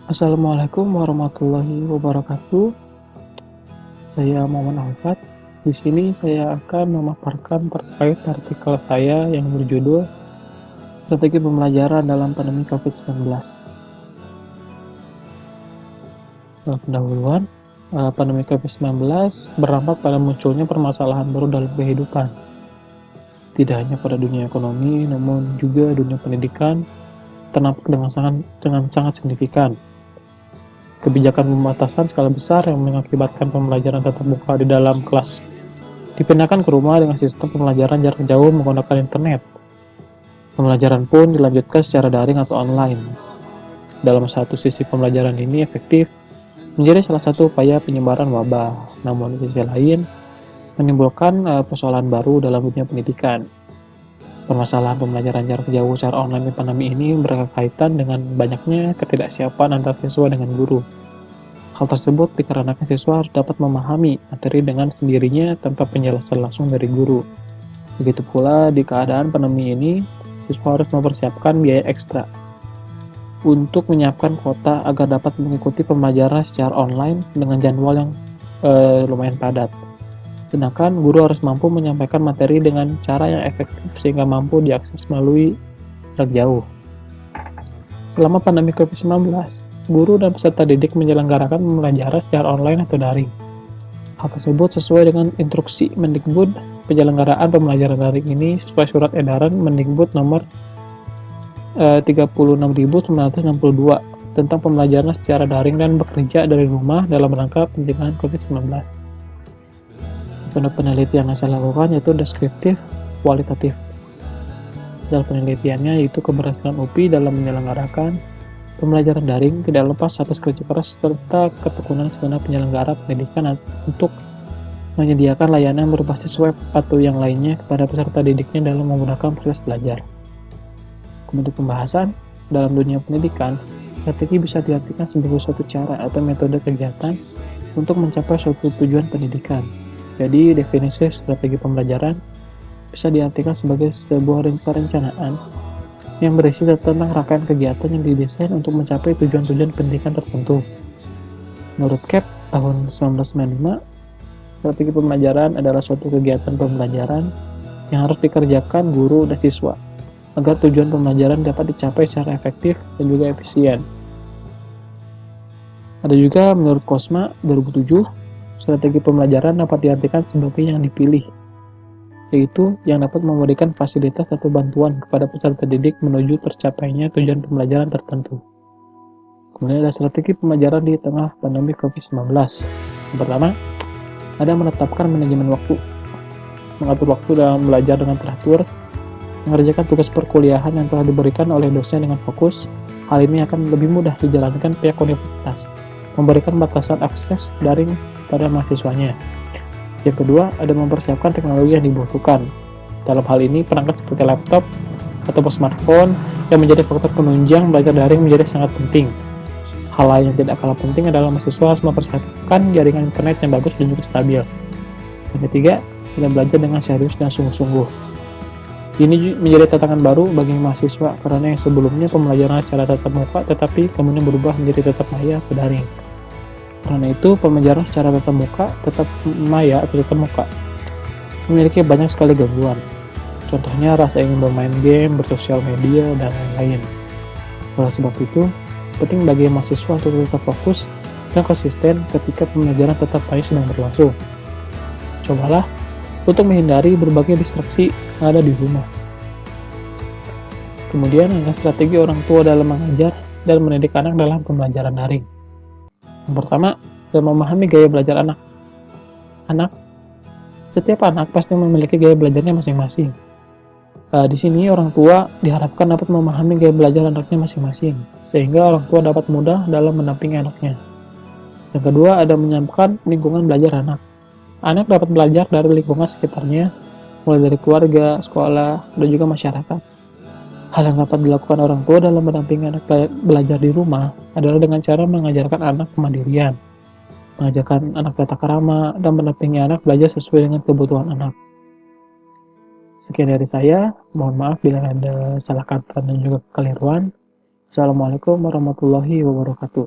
Assalamualaikum warahmatullahi wabarakatuh. Saya Muhammad Alfat. Di sini saya akan memaparkan terkait artikel saya yang berjudul Strategi Pembelajaran dalam Pandemi COVID-19. Pendahuluan, pandemi COVID-19 berdampak pada munculnya permasalahan baru dalam kehidupan. Tidak hanya pada dunia ekonomi, namun juga dunia pendidikan terdampak dengan sangat signifikan. Kebijakan pembatasan skala besar yang mengakibatkan pembelajaran tatap muka di dalam kelas dipindahkan ke rumah dengan sistem pembelajaran jarak jauh menggunakan internet. Pembelajaran pun dilanjutkan secara daring atau online. Dalam satu sisi pembelajaran ini efektif menjadi salah satu upaya penyebaran wabah, namun di sisi lain menimbulkan persoalan baru dalam dunia pendidikan. Permasalahan pembelajaran jarak jauh secara online di pandemi ini berkaitan dengan banyaknya ketidaksiapan antar siswa dengan guru. Hal tersebut dikarenakan siswa harus dapat memahami materi dengan sendirinya tanpa penjelasan langsung dari guru. Begitu pula di keadaan pandemi ini, siswa harus mempersiapkan biaya ekstra untuk menyiapkan kuota agar dapat mengikuti pembelajaran secara online dengan jadwal yang lumayan padat. Sedangkan guru harus mampu menyampaikan materi dengan cara yang efektif sehingga mampu diakses melalui jarak jauh. Selama pandemi COVID-19, guru dan peserta didik menyelenggarakan pembelajaran secara online atau daring. Hal tersebut sesuai dengan instruksi Mendikbud. Penyelenggaraan pembelajaran daring ini sesuai surat edaran Mendikbud nomor 36.962 tentang pembelajaran secara daring dan bekerja dari rumah dalam rangka pencegahan COVID-19. Metode penelitian yang saya lakukan yaitu deskriptif kualitatif. Dalam penelitiannya yaitu keberhasilan UPI dalam menyelenggarakan pembelajaran daring tidak lepas atas kerja keras serta ketekunan segenap penyelenggara pendidikan untuk menyediakan layanan berbasis web atau yang lainnya kepada peserta didiknya dalam menggunakan proses belajar. Kemudian pembahasan dalam dunia pendidikan, strategi bisa diartikan sebagai suatu cara atau metode kegiatan untuk mencapai suatu tujuan pendidikan. Jadi definisi strategi pembelajaran bisa diartikan sebagai sebuah perencanaan yang berisi tentang rangkaian kegiatan yang didesain untuk mencapai tujuan-tujuan pendidikan tertentu. Menurut CAP tahun 1995, strategi pembelajaran adalah suatu kegiatan pembelajaran yang harus dikerjakan guru dan siswa agar tujuan pembelajaran dapat dicapai secara efektif dan juga efisien. Ada juga menurut COSMA 2007, strategi pembelajaran dapat diartikan sebagai yang dipilih, yaitu yang dapat memberikan fasilitas atau bantuan kepada peserta didik menuju tercapainya tujuan pembelajaran tertentu. Kemudian ada strategi pembelajaran di tengah pandemi COVID-19. Yang pertama, ada menetapkan manajemen waktu, mengatur waktu dalam belajar dengan teratur, mengerjakan tugas perkuliahan yang telah diberikan oleh dosen dengan fokus. Hal ini akan lebih mudah dijalankan pihak universitas, memberikan batasan akses daring pada mahasiswanya. Yang kedua, ada mempersiapkan teknologi yang dibutuhkan. Dalam hal ini, perangkat seperti laptop atau smartphone yang menjadi faktor penunjang belajar daring menjadi sangat penting. Hal lain yang tidak kalah penting adalah mahasiswa harus mempersiapkan jaringan internet yang bagus dan juga stabil. Yang ketiga, tidak belajar dengan serius dan sungguh-sungguh. Ini menjadi tantangan baru bagi mahasiswa karena yang sebelumnya pembelajaran secara tatap muka tetapi kemudian berubah menjadi tatap maya atau daring. Karena itu, pembelajaran secara tatap muka, tatap maya atau tatap muka memiliki banyak sekali gangguan. Contohnya rasa ingin bermain game, bersosial media, dan lain-lain. Oleh sebab itu, penting bagi mahasiswa untuk tetap fokus dan konsisten ketika pembelajaran tatap maya sedang berlangsung. Cobalah untuk menghindari berbagai distraksi yang ada di rumah. Kemudian ada strategi orang tua dalam mengajar dan mendidik anak dalam pembelajaran daring. Yang pertama, dalam memahami gaya belajar anak. Setiap anak pasti memiliki gaya belajarnya masing-masing. Di sini orang tua diharapkan dapat memahami gaya belajar anaknya masing-masing, sehingga orang tua dapat mudah dalam mendampingi anaknya. Yang kedua, ada menyiapkan lingkungan belajar anak. Anak dapat belajar dari lingkungan sekitarnya, mulai dari keluarga, sekolah, dan juga masyarakat. Hal yang dapat dilakukan orang tua dalam mendampingi anak belajar di rumah adalah dengan cara mengajarkan anak kemandirian, mengajarkan anak tata krama, dan mendampingi anak belajar sesuai dengan kebutuhan anak. Sekian dari saya, mohon maaf bila ada salah kata dan juga kekeliruan. Assalamualaikum warahmatullahi wabarakatuh.